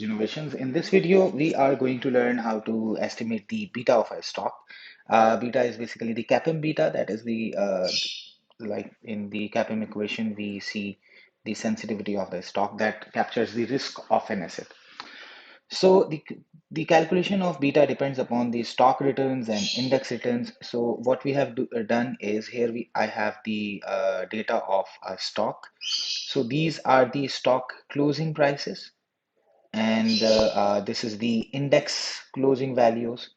Innovations. In this video, we are going to learn how to estimate the beta of a stock. Beta is basically the CAPM beta. That is the like in the CAPM equation, we see the sensitivity of the stock that captures the risk of an asset. So the calculation of beta depends upon the stock returns and index returns. So what we have done is here I have the data of a stock. So these are the stock closing prices and this is the index closing values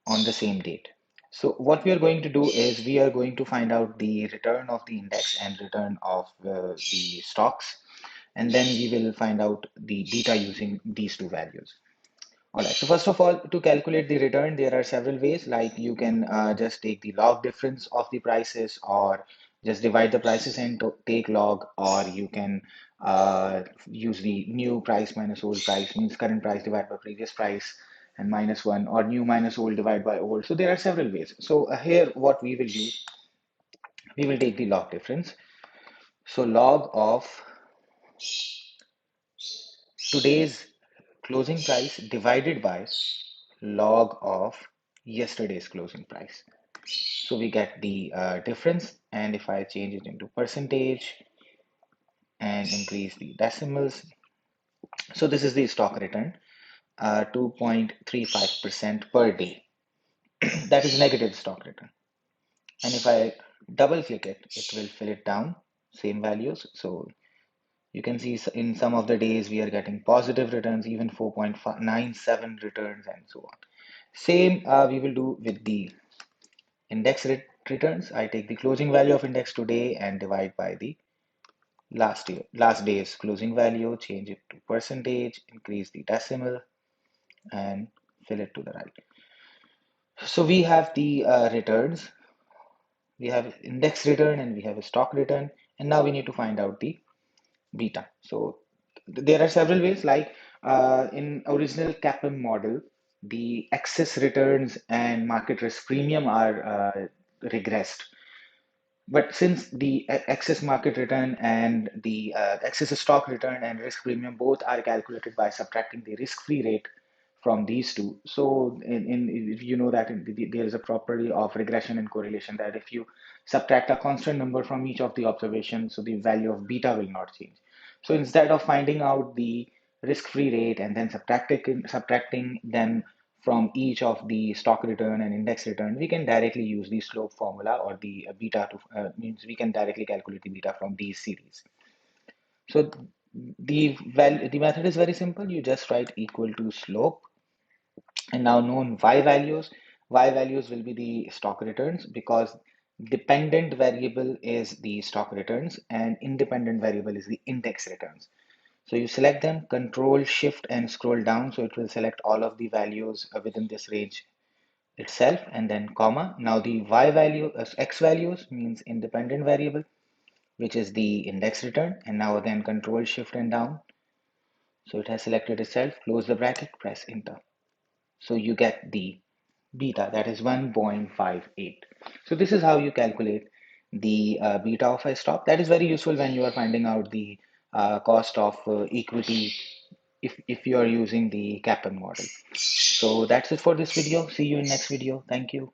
on the same date. So what we are going to do is we are going to find out the return of the index and return of the stocks, and then we will find out the beta using these two values. All right, so first of all, to calculate the return, there are several ways. Like you can just take the log difference of the prices, or just divide the prices and take log, or you can use the new price minus old price, means current price divided by previous price and minus one, or new minus old divided by old. So there are several ways. So here, what we will use, we will take the log difference. So log of today's closing price divided by log of yesterday's closing price. So we get the difference, and if I change it into percentage and increase the decimals, so this is the stock return, 2.35% per day. That is negative stock return. And if I double click it, it will fill it down, same values. So you can see in some of the days we are getting positive returns, even 4.97 returns, and so on. Same we will do with the index returns. I take the closing value of index today and divide by the last day's closing value, change it to percentage, increase the decimal, and fill it to the right. So we have the returns. We have index return and we have a stock return, and now we need to find out the beta. So there are several ways. Like in original CAPM model, the excess returns and market risk premium are regressed. But since the excess market return and the excess stock return and risk premium both are calculated by subtracting the risk-free rate from these two. So if you know that there is a property of regression and correlation, that if you subtract a constant number from each of the observations, so the value of beta will not change. So instead of finding out the risk-free rate and then subtracting them from each of the stock return and index return, we can directly use the slope formula or the beta to means we can directly calculate the beta from these series. So the method is very simple. You just write equal to slope, and now known y values. Y values will be the stock returns, because dependent variable is the stock returns and independent variable is the index returns. So you select them, control shift and scroll down, so it will select all of the values within this range itself, and then comma. Now the y value as x values means independent variable, which is the index return, and now then control shift and down. So it has selected itself, close the bracket, press enter. So you get the beta, that is 1.58. So this is how you calculate the beta of a stock. That is very useful when you are finding out the cost of equity if you are using the CAPM model. So that's it for this video. See you in next video. Thank you.